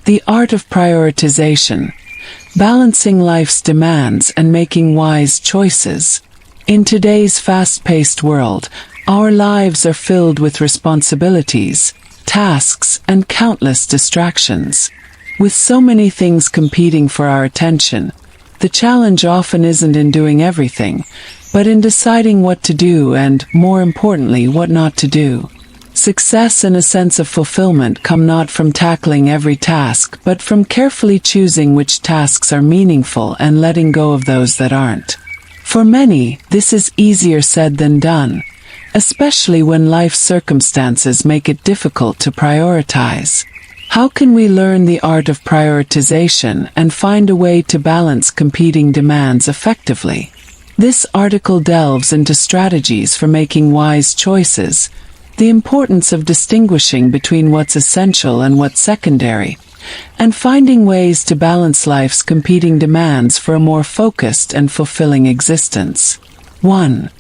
The art of prioritization, balancing life's demands and making wise choices. In today's fast-paced world, our lives are filled with responsibilities, tasks, and countless distractions. With so many things competing for our attention, the challenge often isn't in doing everything, but in deciding what to do and, more importantly, what not to do. Success and a sense of fulfillment come not from tackling every task, but from carefully choosing which tasks are meaningful and letting go of those that aren't. For many, this is easier said than done, especially when life circumstances make it difficult to prioritize. How can we learn the art of prioritization and find a way to balance competing demands effectively? This article delves into strategies for making wise choices, the importance of distinguishing between what's essential and what's secondary, and finding ways to balance life's competing demands for a more focused and fulfilling existence. 1.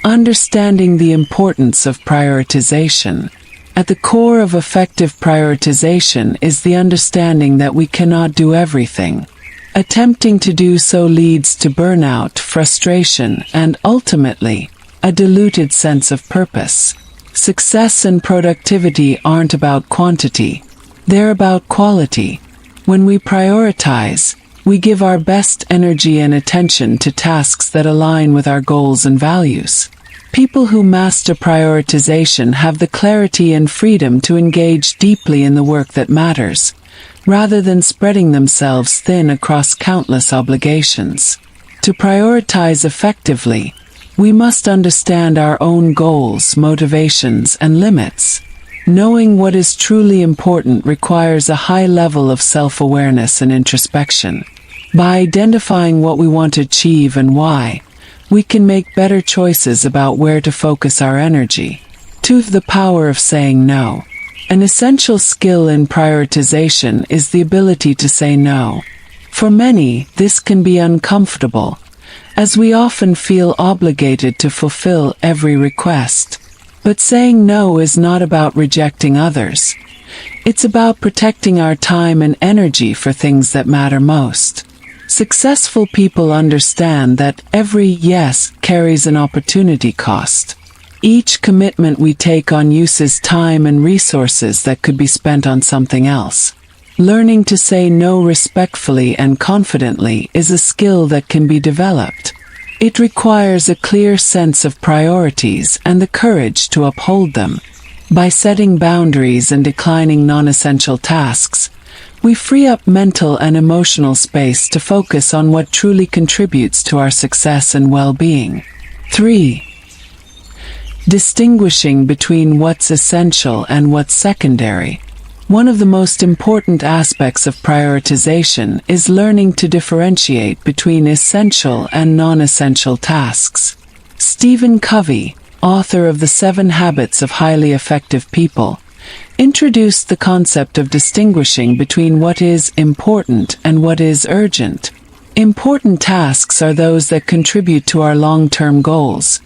Understanding the importance of prioritization. At the core of effective prioritization is the understanding that we cannot do everything. Attempting to do so leads to burnout, frustration, and ultimately, a diluted sense of purpose. Success and productivity aren't about quantity, they're about quality. When we prioritize, we give our best energy and attention to tasks that align with our goals and values. People who master prioritization have the clarity and freedom to engage deeply in the work that matters, rather than spreading themselves thin across countless obligations. To prioritize effectively, we must understand our own goals, motivations, and limits. Knowing what is truly important requires a high level of self-awareness and introspection. By identifying what we want to achieve and why, we can make better choices about where to focus our energy. 2. The power of saying no. An essential skill in prioritization is the ability to say no. For many, this can be uncomfortable, as we often feel obligated to fulfill every request. But saying no is not about rejecting others. It's about protecting our time and energy for things that matter most. Successful people understand that every yes carries an opportunity cost. Each commitment we take on uses time and resources that could be spent on something else. Learning to say no respectfully and confidently is a skill that can be developed. It requires a clear sense of priorities and the courage to uphold them. By setting boundaries and declining non-essential tasks, we free up mental and emotional space to focus on what truly contributes to our success and well-being. 3. Distinguishing between what's essential and what's secondary. One of the most important aspects of prioritization is learning to differentiate between essential and non-essential tasks. Stephen Covey, author of The 7 Habits of Highly Effective People, introduced the concept of distinguishing between what is important and what is urgent. Important tasks are those that contribute to our long-term goals,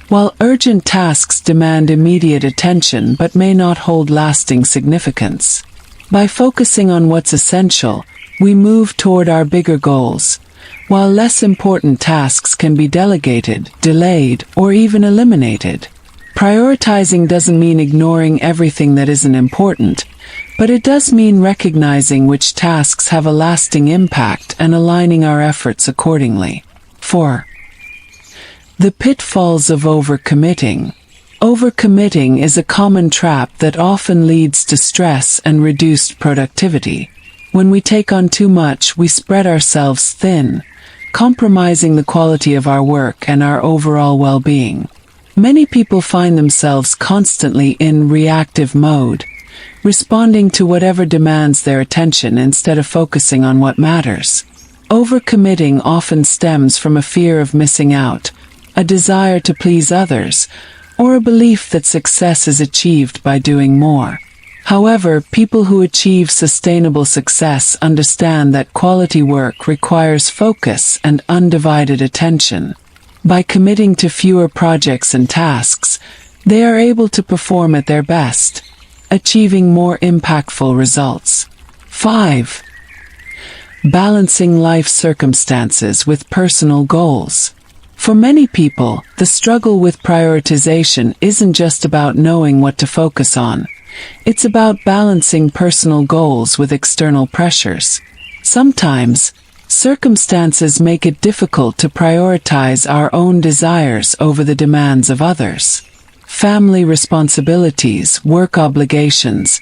while urgent tasks demand immediate attention but may not hold lasting significance. By focusing on what's essential, we move toward our bigger goals, while less important tasks can be delegated, delayed, or even eliminated. Prioritizing doesn't mean ignoring everything that isn't important, but it does mean recognizing which tasks have a lasting impact and aligning our efforts accordingly. 4. The pitfalls of overcommitting. Overcommitting is a common trap that often leads to stress and reduced productivity. When we take on too much, we spread ourselves thin, compromising the quality of our work and our overall well-being. Many people find themselves constantly in reactive mode, responding to whatever demands their attention instead of focusing on what matters. Overcommitting often stems from a fear of missing out, a desire to please others, or a belief that success is achieved by doing more. However, people who achieve sustainable success understand that quality work requires focus and undivided attention. By committing to fewer projects and tasks, they are able to perform at their best, achieving more impactful results. 5. Balancing life circumstances with personal goals. For many people, the struggle with prioritization isn't just about knowing what to focus on. It's about balancing personal goals with external pressures. Sometimes, circumstances make it difficult to prioritize our own desires over the demands of others. Family responsibilities, work obligations,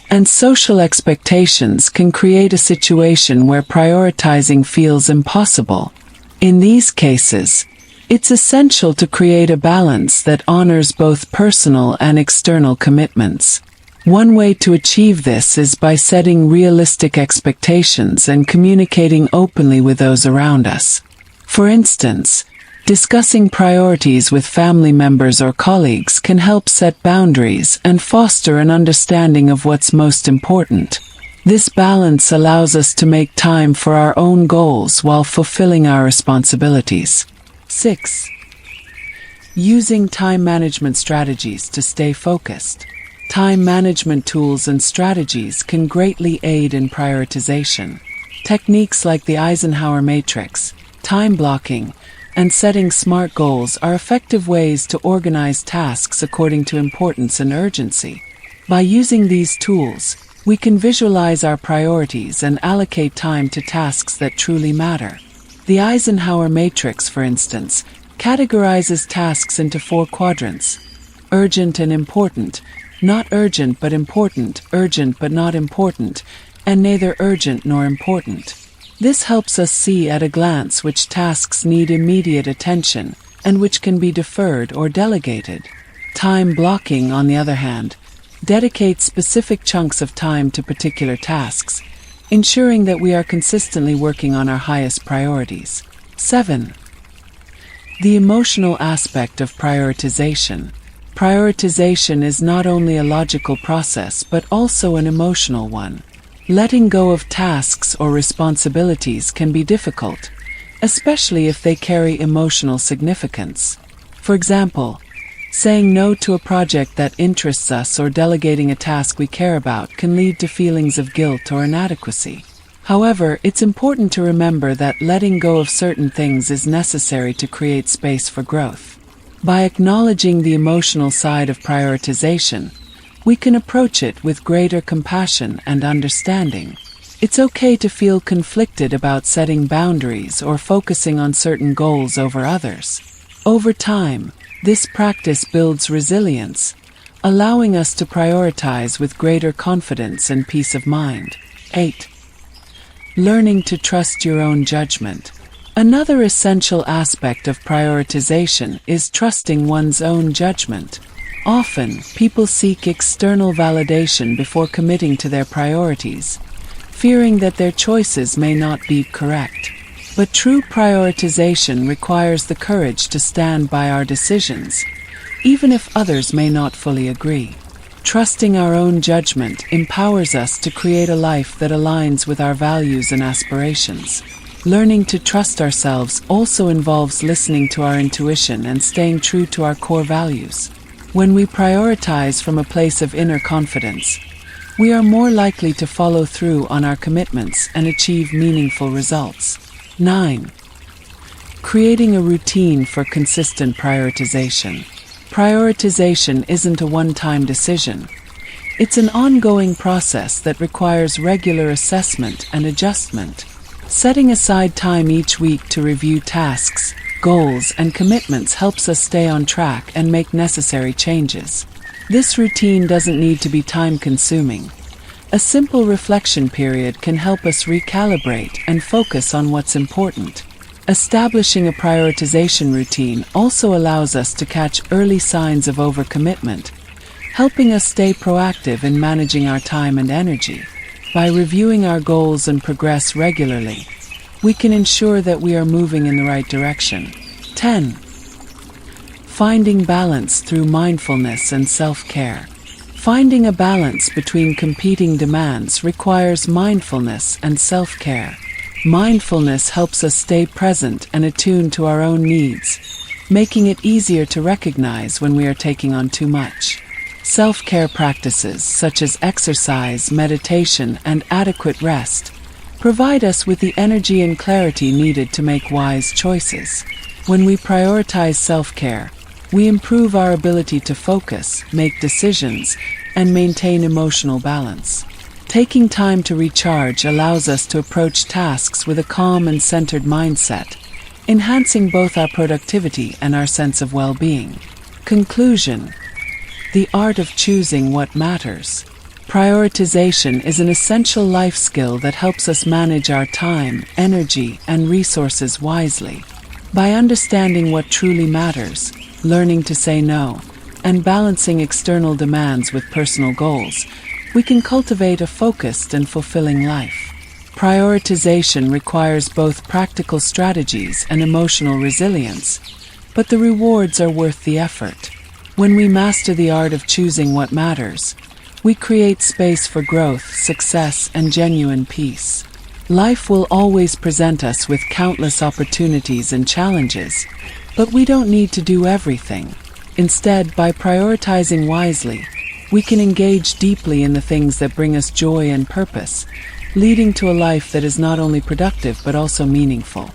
and social expectations can create a situation where prioritizing feels impossible. In these cases, it's essential to create a balance that honors both personal and external commitments. One way to achieve this is by setting realistic expectations and communicating openly with those around us. For instance, discussing priorities with family members or colleagues can help set boundaries and foster an understanding of what's most important. This balance allows us to make time for our own goals while fulfilling our responsibilities. 6. Using time management strategies to stay focused. Time management tools and strategies can greatly aid in prioritization. Techniques like the Eisenhower matrix, time blocking, and setting SMART goals are effective ways to organize tasks according to importance and urgency. By using these tools, we can visualize our priorities and allocate time to tasks that truly matter. The Eisenhower matrix, for instance, categorizes tasks into 4 quadrants: urgent and important, not urgent but important, urgent but not important, and neither urgent nor important. This helps us see at a glance which tasks need immediate attention and which can be deferred or delegated. Time blocking, on the other hand, dedicates specific chunks of time to particular tasks, ensuring that we are consistently working on our highest priorities. 7. The emotional aspect of prioritization. Prioritization is not only a logical process but also an emotional one. Letting go of tasks or responsibilities can be difficult, especially if they carry emotional significance. For example, saying no to a project that interests us or delegating a task we care about can lead to feelings of guilt or inadequacy. However, it's important to remember that letting go of certain things is necessary to create space for growth. By acknowledging the emotional side of prioritization, we can approach it with greater compassion and understanding. It's okay to feel conflicted about setting boundaries or focusing on certain goals over others. Over time, this practice builds resilience, allowing us to prioritize with greater confidence and peace of mind. 8. Learning to trust your own judgment. Another essential aspect of prioritization is trusting one's own judgment. Often, people seek external validation before committing to their priorities, fearing that their choices may not be correct. But true prioritization requires the courage to stand by our decisions, even if others may not fully agree. Trusting our own judgment empowers us to create a life that aligns with our values and aspirations. Learning to trust ourselves also involves listening to our intuition and staying true to our core values. When we prioritize from a place of inner confidence, we are more likely to follow through on our commitments and achieve meaningful results. 9. Creating a routine for consistent prioritization. Prioritization isn't a one-time decision. It's an ongoing process that requires regular assessment and adjustment. Setting aside time each week to review tasks, goals, and commitments helps us stay on track and make necessary changes. This routine doesn't need to be time-consuming. A simple reflection period can help us recalibrate and focus on what's important. Establishing a prioritization routine also allows us to catch early signs of overcommitment, helping us stay proactive in managing our time and energy. By reviewing our goals and progress regularly, we can ensure that we are moving in the right direction. 10. Finding balance through mindfulness and self-care. Finding a balance between competing demands requires mindfulness and self-care. Mindfulness helps us stay present and attuned to our own needs, making it easier to recognize when we are taking on too much. Self-care practices such as exercise, meditation, and adequate rest provide us with the energy and clarity needed to make wise choices. When we prioritize self-care, we improve our ability to focus, make decisions, and maintain emotional balance. Taking time to recharge allows us to approach tasks with a calm and centered mindset, enhancing both our productivity and our sense of well-being. Conclusion: the art of choosing what matters. Prioritization is an essential life skill that helps us manage our time, energy, and resources wisely. By understanding what truly matters, learning to say no, and balancing external demands with personal goals, we can cultivate a focused and fulfilling life. Prioritization requires both practical strategies and emotional resilience, but the rewards are worth the effort. When we master the art of choosing what matters, we create space for growth, success, and genuine peace. Life will always present us with countless opportunities and challenges, but we don't need to do everything. Instead, by prioritizing wisely, we can engage deeply in the things that bring us joy and purpose, leading to a life that is not only productive but also meaningful.